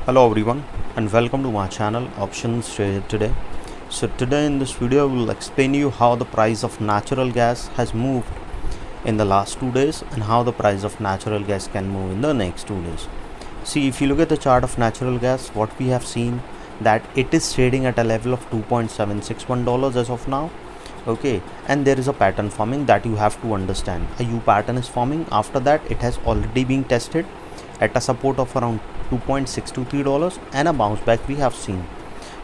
Hello everyone and welcome to my channel OptionsTraderToday. So today in this video I will explain you how the price of natural gas has moved in the last 2 days and how the price of natural gas can move in the next 2 days. See, if you look at the chart of natural gas, what we have seen that it is trading at a level of $2.761 as of now. Okay, and there is a pattern forming that you have to understand. A U pattern is forming. After that, it has already been tested at a support of around $2.623 and a bounce back we have seen.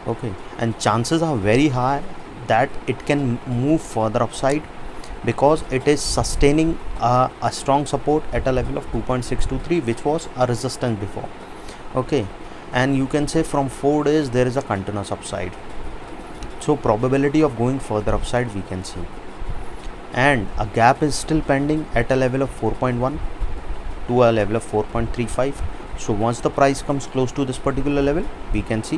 Okay, and chances are very high that it can move further upside because it is sustaining a strong support at a level of 2.623, which was a resistance before. Okay, and you can say from 4 days there is a continuous upside, so probability of going further upside we can see, and a gap is still pending at a level of 4.1 to a level of 4.35. so once the price comes close to this particular level, we can see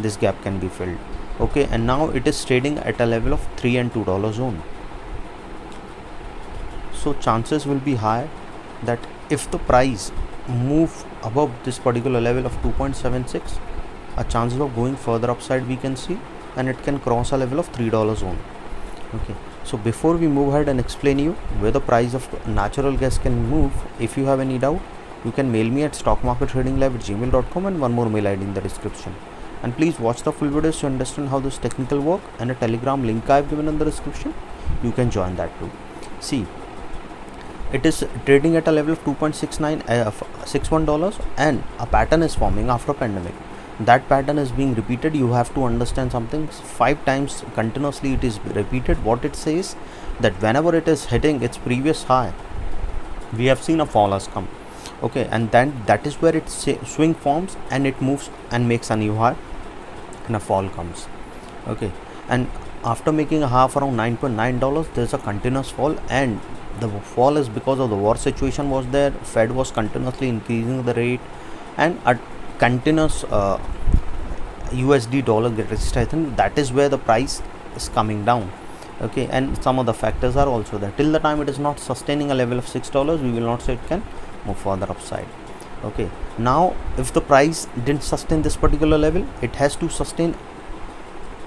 this gap can be filled. Okay, and now it is trading at a level of $3 and $2 zone. So chances will be high that if the price move above this particular level of 2.76, a chances of going further upside we can see, and it can cross a level of $3 zone. Okay, so before we move ahead and explain you where the price of natural gas can move, if you have any doubt, you can mail me at stockmarkettradinglive@gmail.com and one more mail ID in the description. And please watch the full videos to understand how this technical work, and a Telegram link I have given in the description. You can join that too. See, it is trading at a level of $2.61 and a pattern is forming after pandemic. That pattern is being repeated. You have to understand something. 5 times continuously it is repeated. What it says that whenever it is hitting its previous high, we have seen a fall has come. Okay, and then that is where it swing forms and it moves and makes a new high and a fall comes. Okay, and after making a high of around $9.9, there's a continuous fall, and the fall is because of the war situation was there. Fed was continuously increasing the rate, and a continuous USD dollar gets strengthened. That is where the price is coming down. Okay, and some of the factors are also there. Till the time it is not sustaining a level of $6, we will not say it can move further upside. Okay, now if the price didn't sustain this particular level, it has to sustain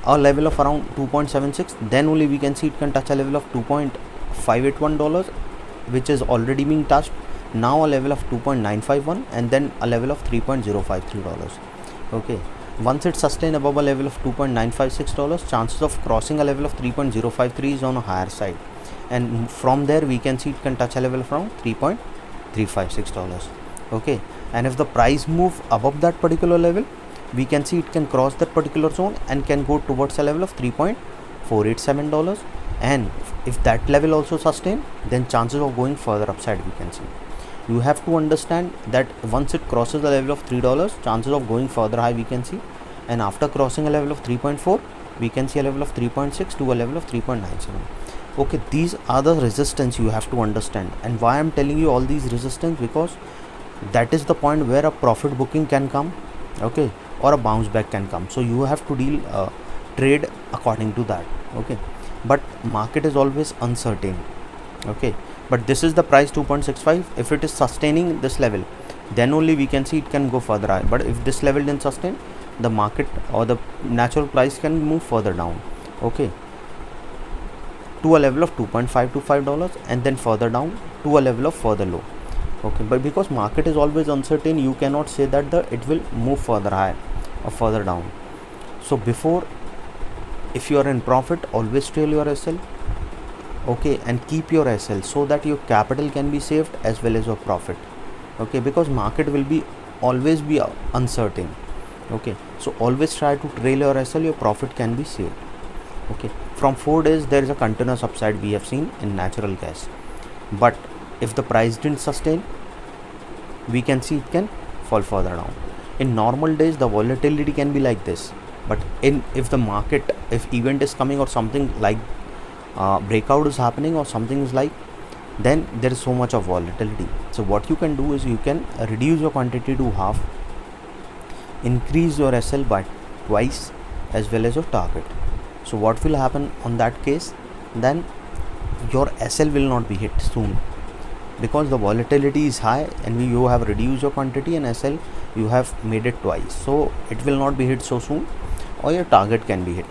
a level of around 2.76, then only we can see it can touch a level of $2.581, which is already being touched. Now a level of 2.951 and then a level of $3.053. Okay, once it sustains above a level of $2.956, chances of crossing a level of 3.053 is on a higher side, and from there we can see it can touch a level of around $3.356. Okay, and if the price move above that particular level, we can see it can cross that particular zone and can go towards a level of $3.487, and if that level also sustain, then chances of going further upside we can see. You have to understand that once it crosses the level of $3, chances of going further high we can see, and after crossing a level of 3.4, we can see a level of 3.6 to a level of 3.97. Okay, these are the resistance you have to understand. And why I'm telling you all these resistance, because that is the point where a profit booking can come, okay, or a bounce back can come. So you have to trade according to that. Okay, but market is always uncertain. Okay, but this is the price 2.65. if it is sustaining this level, then only we can see it can go further high. But if this level didn't sustain, the market or the natural price can move further down. Okay, to a level of $2.525 and then further down to a level of further low. Okay, but because market is always uncertain, you cannot say that it will move further high or further down. So before, if you are in profit, always trail your SL. Okay, and keep your SL so that your capital can be saved as well as your profit. Okay, because market will be always be uncertain. Okay, so always try to trail your SL, your profit can be saved. Okay, from 4 days there is a continuous upside we have seen in natural gas, but if the price didn't sustain, we can see it can fall further down. In normal days the volatility can be like this, but if the market, if event is coming or something like breakout is happening or something is like, then there is so much of volatility. So what you can do is you can reduce your quantity to half, increase your SL by twice as well as your target. So what will happen on that case, then your SL will not be hit soon. because the volatility is high and you have reduced your quantity, and SL you have made it twice, so it will not be hit so soon, or your target can be hit.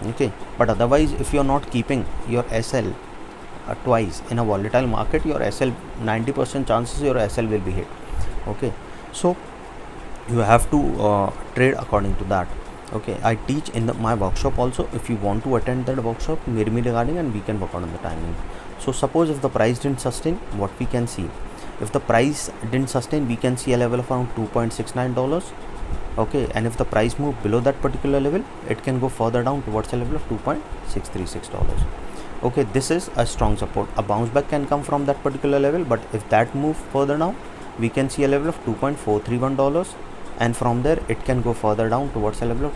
Okay, but otherwise if you are not keeping your SL twice in a volatile market, your SL 90% chances your SL will be hit. Okay, so you have to trade according to that. Okay, I teach in my workshop also. If you want to attend that workshop, mail me regarding and we can work on the timing. So suppose if the price didn't sustain, what we can see, if the price didn't sustain, we can see a level of around $2.69. Okay, and if the price move below that particular level, it can go further down towards a level of $2.636. Okay, this is a strong support. A bounce back can come from that particular level, but if that move further down, we can see a level of $2.431, and from there it can go further down towards a level of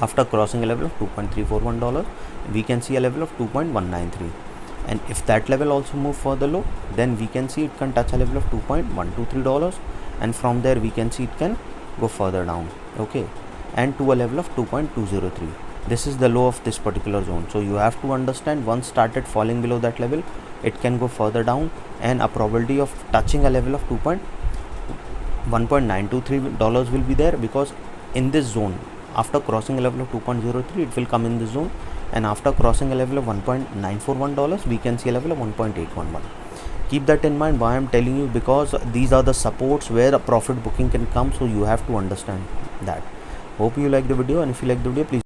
after crossing a level of $2.341, we can see a level of 2.193, and if that level also move further low, then we can see it can touch a level of $2.123, and from there we can see it can go further down. Okay, and to a level of 2.203. This is the low of this particular zone. So you have to understand, once started falling below that level, it can go further down, and a probability of touching a level of $1.923 will be there, because in this zone, after crossing a level of 2.03, it will come in this zone, and after crossing a level of $1.941, we can see a level of 1.811. Keep that in mind. Why I am telling you, because these are the supports where a profit booking can come, so you have to understand that. Hope you like the video, and if you like the video, please